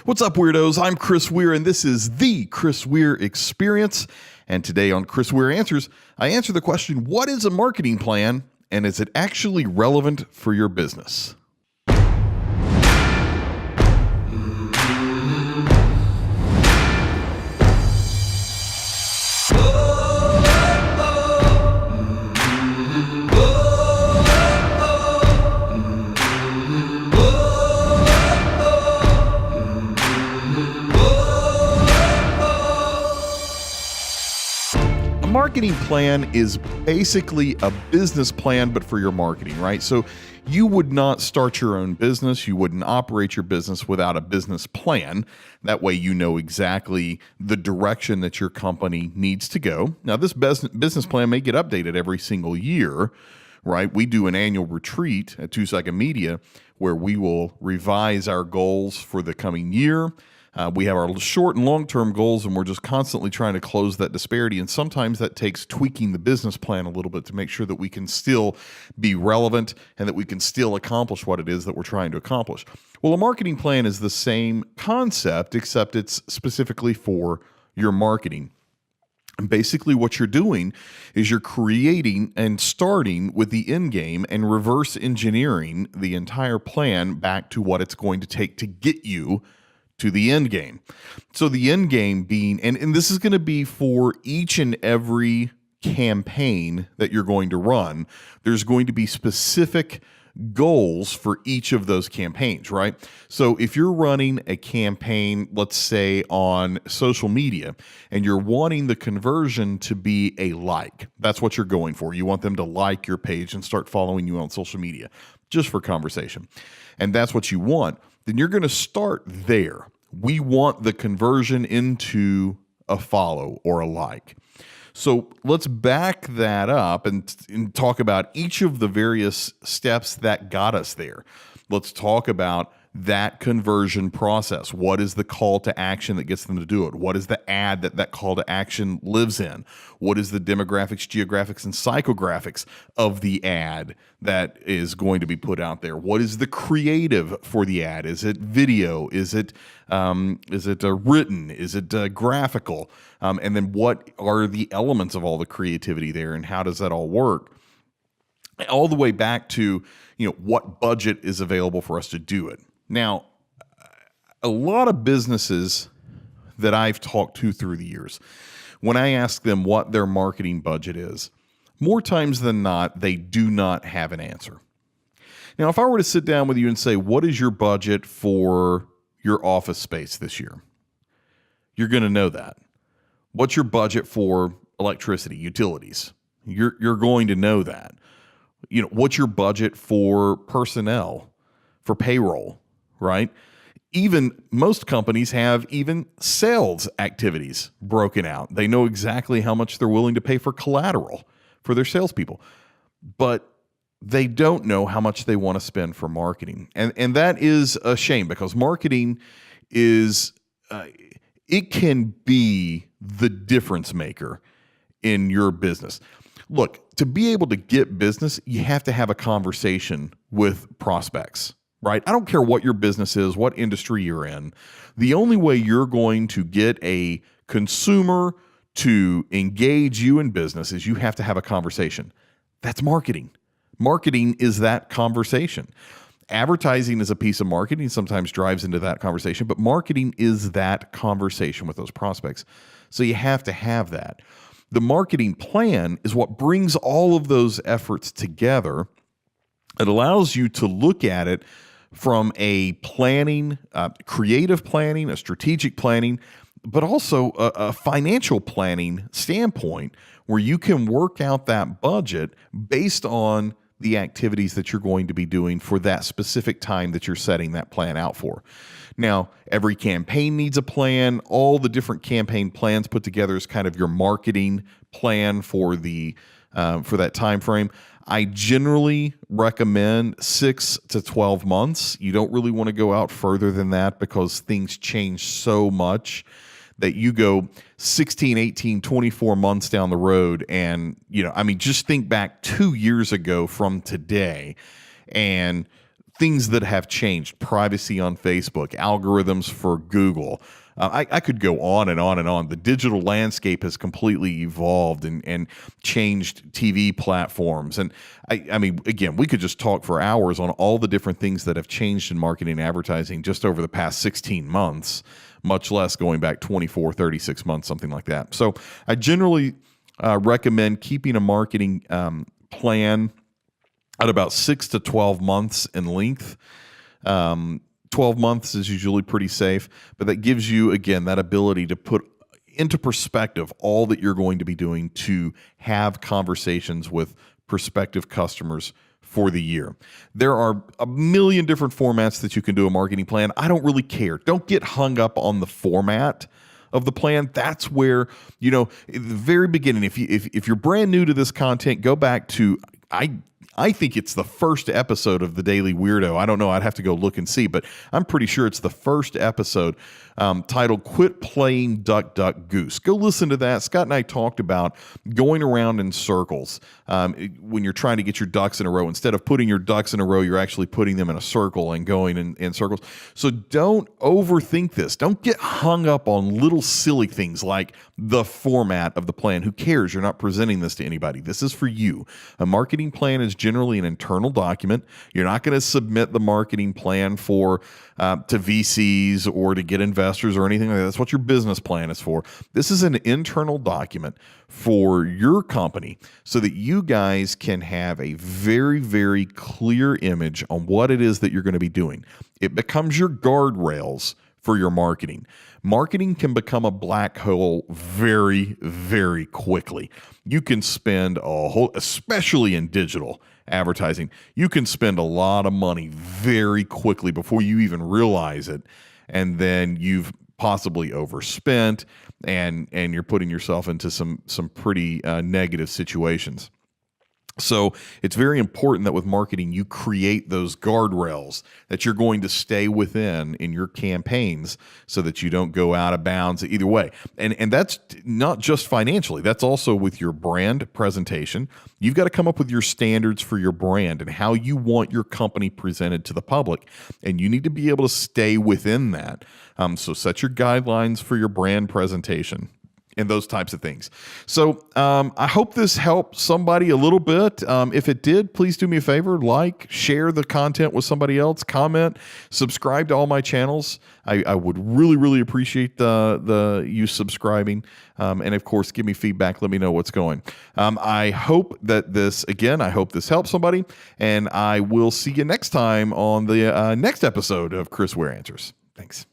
What's up, weirdos? I'm Chris Weir, and this is the Chris Weir Experience. And today on Chris Weir Answers, I answer the question, what is a marketing plan, and is it actually relevant for your business? Marketing plan is basically a business plan, but for your marketing, right? So you would not start your own business. You wouldn't operate your business without a business plan. That way you know exactly the direction that your company needs to go. Now, this business plan may get updated every single year, right? We do an annual retreat at 2 Second Media where we will revise our goals for the coming year. We have our short and long-term goals, and we're just constantly trying to close that disparity. And sometimes that takes tweaking the business plan a little bit to make sure that we can still be relevant and that we can still accomplish what it is that we're trying to accomplish. Well, a marketing plan is the same concept, except it's specifically for your marketing. And basically what you're doing is you're creating and starting with the end game and reverse engineering the entire plan back to what it's going to take to get you to the end game. So the end game being, and this is going to be for each and every campaign that you're going to run, there's going to be specific goals for each of those campaigns, right? So if you're running a campaign, let's say on social media, and you're wanting the conversion to be a like, that's what you're going for. You want them to like your page and start following you on social media, just for conversation. And that's what you want. Then you're going to start there. We want the conversion into a follow or a like. So let's back that up and talk about each of the various steps that got us there. Let's talk about that conversion process. What is the call to action that gets them to do it? What is the ad that call to action lives in? What is the demographics, geographics, and psychographics of the ad that is going to be put out there? What is the creative for the ad? Is it video? Is it written? Is it graphical? And then what are the elements of all the creativity there, and how does that all work? All the way back to, what budget is available for us to do it. Now, a lot of businesses that I've talked to through the years, when I ask them what their marketing budget is, more times than not, they do not have an answer. Now, if I were to sit down with you and say, what is your budget for your office space this year? You're going to know that. What's your budget for electricity, utilities? You're going to know that. What's your budget for personnel, for payroll? Right? Even most companies have even sales activities broken out. They know exactly how much they're willing to pay for collateral for their salespeople, but they don't know how much they want to spend for marketing. And that is a shame, because marketing is, it can be the difference maker in your business. Look, to be able to get business, you have to have a conversation with prospects. Right? I don't care what your business is, what industry you're in. The only way you're going to get a consumer to engage you in business is you have to have a conversation. That's marketing. Marketing is that conversation. Advertising is a piece of marketing, sometimes drives into that conversation, but marketing is that conversation with those prospects. So you have to have that. The marketing plan is what brings all of those efforts together. It allows you to look at it from a planning, creative planning, a strategic planning, but also a financial planning standpoint, where you can work out that budget based on the activities that you're going to be doing for that specific time that you're setting that plan out for. Now, every campaign needs a plan. All the different campaign plans put together is kind of your marketing plan for that time frame. I generally recommend 6 to 12 months. You don't really want to go out further than that, because things change so much that you go 16, 18, 24 months down the road. And, just think back 2 years ago from today, and things that have changed, privacy on Facebook, algorithms for Google. I could go on and on and on. The digital landscape has completely evolved and changed TV platforms. And I mean, again, we could just talk for hours on all the different things that have changed in marketing and advertising just over the past 16 months, much less going back 24, 36 months, something like that. So I generally recommend keeping a marketing plan at about 6 to 12 months in length. 12 months is usually pretty safe, but that gives you, again, that ability to put into perspective all that you're going to be doing to have conversations with prospective customers for the year. There are a million different formats that you can do a marketing plan. I don't really care. Don't get hung up on the format of the plan. That's where, at the very beginning, if you're brand new to this content, go back to, I think it's the first episode of the Daily Weirdo. I don't know. I'd have to go look and see, but I'm pretty sure it's the first episode titled Quit Playing Duck, Duck, Goose. Go listen to that. Scott and I talked about going around in circles when you're trying to get your ducks in a row. Instead of putting your ducks in a row, you're actually putting them in a circle and going in circles. So don't overthink this. Don't get hung up on little silly things like the format of the plan. Who cares? You're not presenting this to anybody. This is for you. A marketing plan is generally an internal document. You're not going to submit the marketing plan to VCs or to get investors or anything like that. That's what your business plan is for. This is an internal document for your company so that you guys can have a very, very clear image on what it is that you're going to be doing. It becomes your guardrails for your marketing. Marketing can become a black hole very, very quickly. You can spend especially in digital advertising, you can spend a lot of money very quickly before you even realize it. And then you've possibly overspent and you're putting yourself into some pretty negative situations. So it's very important that with marketing, you create those guardrails that you're going to stay within in your campaigns so that you don't go out of bounds either way. And that's not just financially. That's also with your brand presentation. You've got to come up with your standards for your brand and how you want your company presented to the public. And you need to be able to stay within that. So set your guidelines for your brand presentation and those types of things. So I hope this helped somebody a little bit. If it did, please do me a favor, share the content with somebody else, comment, subscribe to all my channels. I would really, really appreciate you subscribing. And of course, give me feedback. Let me know what's going. I hope that this helps somebody. And I will see you next time on the next episode of Chris Weir Answers. Thanks.